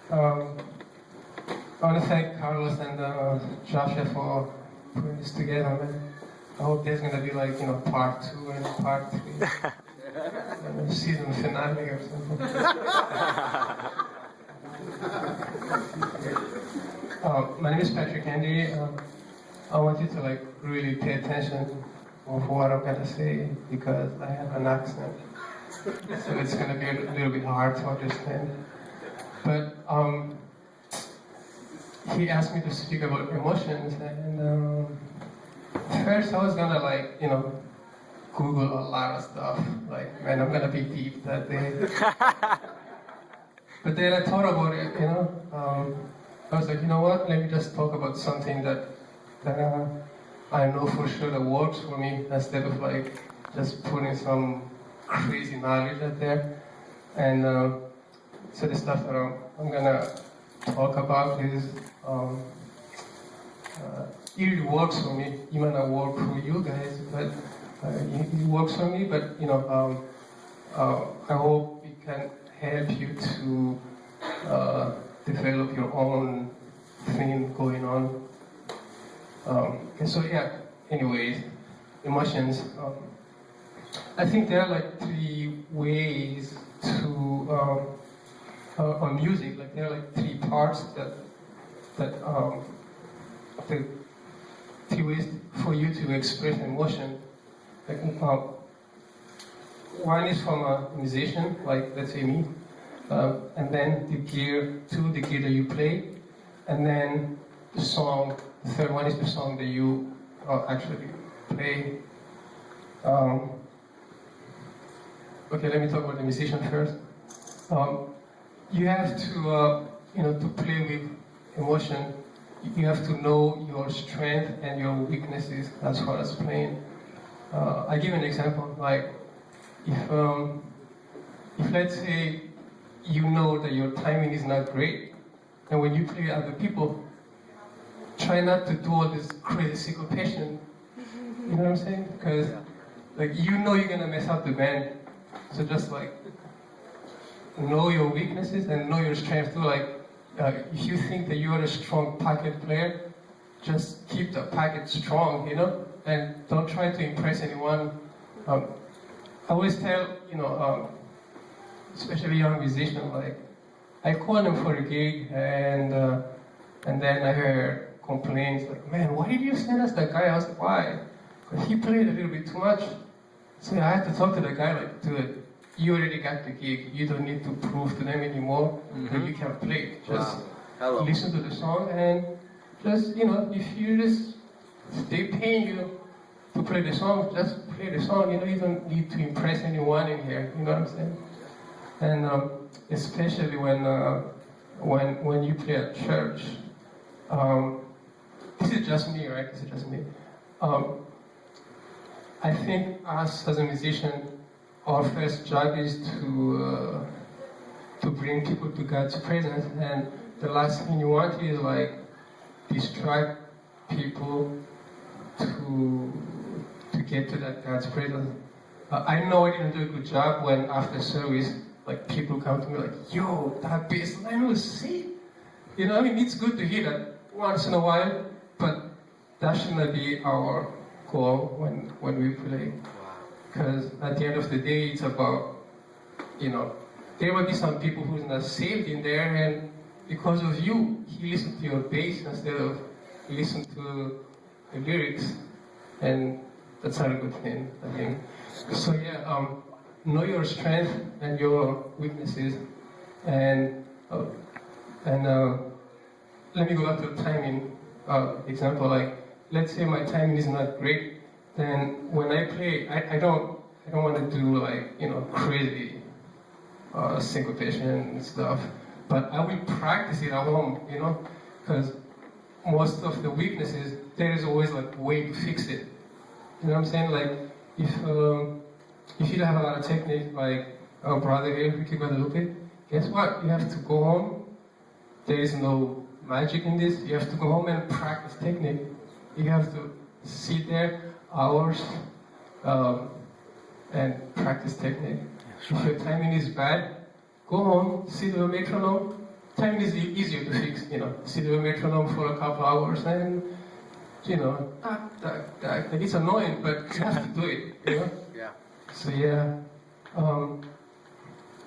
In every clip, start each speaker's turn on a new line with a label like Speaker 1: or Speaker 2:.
Speaker 1: Um, I want to thank Carlos and Joshua for putting this together, man. I hope there's gonna be like, part 2 and part 3, and a season finale or something. My name is Patrick Henry. I want you to like really pay attention of what I'm gonna say because I have an accent, so it's gonna be a little bit hard to understand. But he asked me to speak about emotions, and first I was gonna like Google a lot of stuff. Like, man, I'm gonna be deep that day. But then I thought about it, I was like, you know what? Let me just talk about something that I know for sure that works for me, instead of like just putting some crazy knowledge out there. And so the stuff that I'm gonna talk about is it really works for me. It might not work for you guys, but it works for me. But I hope it can help you to develop your own thing going on. And so yeah, anyways, emotions. I think there are like 3 ways to on music. Like there are like 3 parts that the 3 ways for you to express emotion. Like one is from a musician, like let's say me, and then the gear that you play, and then the song. The third one is the song that you actually play. Okay, let me talk about the musician first. You have to, to play with emotion. You have to know your strength and your weaknesses as far as playing. I give an example. Like, if let's say you know that your timing is not great, and when you play with other people, try not to do all this crazy syncopation. You know what I'm saying? Because like you're gonna mess up the band. So just like know your weaknesses and know your strengths too. Like if you think that you are a strong pocket player, just keep the pocket strong, and don't try to impress anyone. I always tell, especially young musicians, like I call them for a gig, and then I heard complaints like, man, why did you send us that guy? I was like, why? Because he played a little bit too much. So I had to talk to the guy like, dude, you already got the gig. You don't need to prove to them anymore that you can play. Just listen to the song and just, if they pay you to play the song, just play the song. You don't need to impress anyone in here. You know what I'm saying? And especially when you play at church. This is just me, right? This is just me. I think us as a musician, our first job is to bring people to God's presence, and the last thing you want is like distract people to get to that God's presence. I know I didn't do a good job when after service, like people come to me like, "Yo, that bass line was sick." It's good to hear that once in a while, but that should not be our goal when we play. Because at the end of the day, it's about, there will be some people who's not saved in there, and because of you, he listened to your bass instead of listen to the lyrics, and that's not a good thing, I think. So yeah, know your strength and your weaknesses, and let me go back to the timing example. Like, let's say my timing is not great, then when I play, I don't want to do like crazy syncopation and stuff, but I will practice it at home, because most of the weaknesses there is always like way to fix it. You know what I'm saying? Like if you don't have a lot of technique, like our brother here, Ricky Guadalupe, guess what? You have to go home. There is no magic in this. You have to go home and practice technique. You have to sit there hours and practice technique. If your timing is bad, go home, sit with a metronome, time is easier to fix, sit with a metronome for a couple hours and, like it's annoying, but you have to do it,
Speaker 2: Yeah.
Speaker 1: So yeah,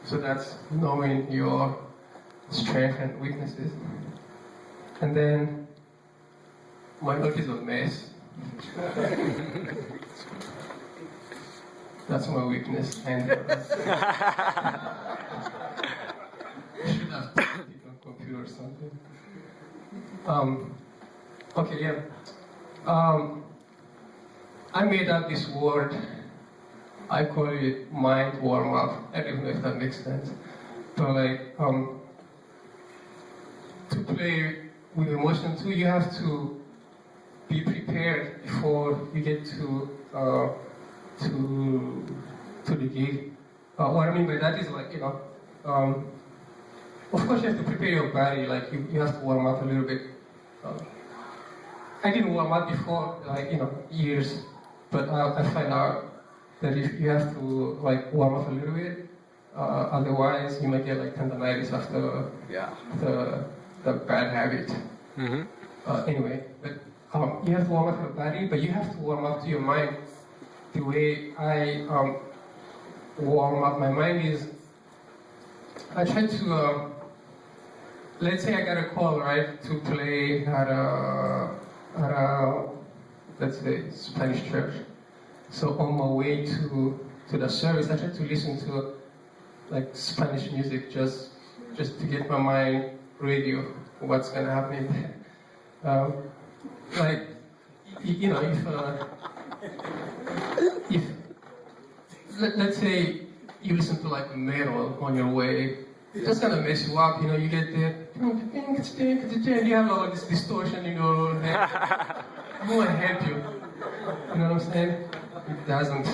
Speaker 1: so that's knowing your strengths and weaknesses. And then, my note is a mess. That's my weakness, and I should have taken it on computer or something. Okay, yeah. I made up this word. I call it mind warm up. I don't know if that makes sense. But like, to play with emotion too, you have to be prepared before you get to the gig. What I mean by that is like, of course you have to prepare your body, like you have to warm up a little bit. I didn't warm up before, like, years, but I find out that if you have to like warm up a little bit, otherwise you might get like tendonitis after the bad habit.
Speaker 2: Mm-hmm.
Speaker 1: Anyway, but you have to warm up your body, but you have to warm up to your mind. The way I warm up my mind is I try to, let's say I got a call, right, to play at a let's say, Spanish church. So on my way to the service, I try to listen to like Spanish music just to get my mind ready of what's gonna happen there. Like, if let's say you listen to like metal on your way, that's gonna mess you up. You get there, and you have all this distortion in your head. It won't help you. You know what I'm saying? It doesn't.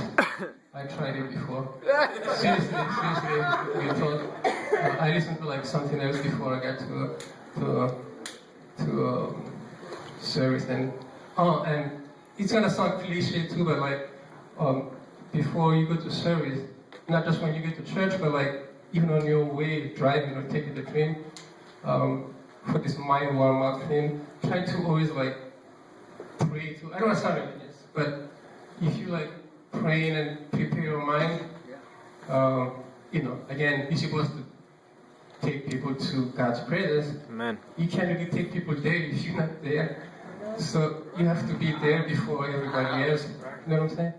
Speaker 1: I tried it before. Seriously, you thought. I listened to like something else before I got to service, and it's gonna sound cliche too, but like before you go to service, not just when you get to church, but like even on your way driving or taking the train, for this mind warm up thing, try to always like pray to. I don't want to sound religious, but if you like praying and prepare your mind, again, you're supposed to take people to God's presence.
Speaker 2: Amen.
Speaker 1: You can't really take people there if you're not there. So you have to be there before everybody else. You know what I'm saying?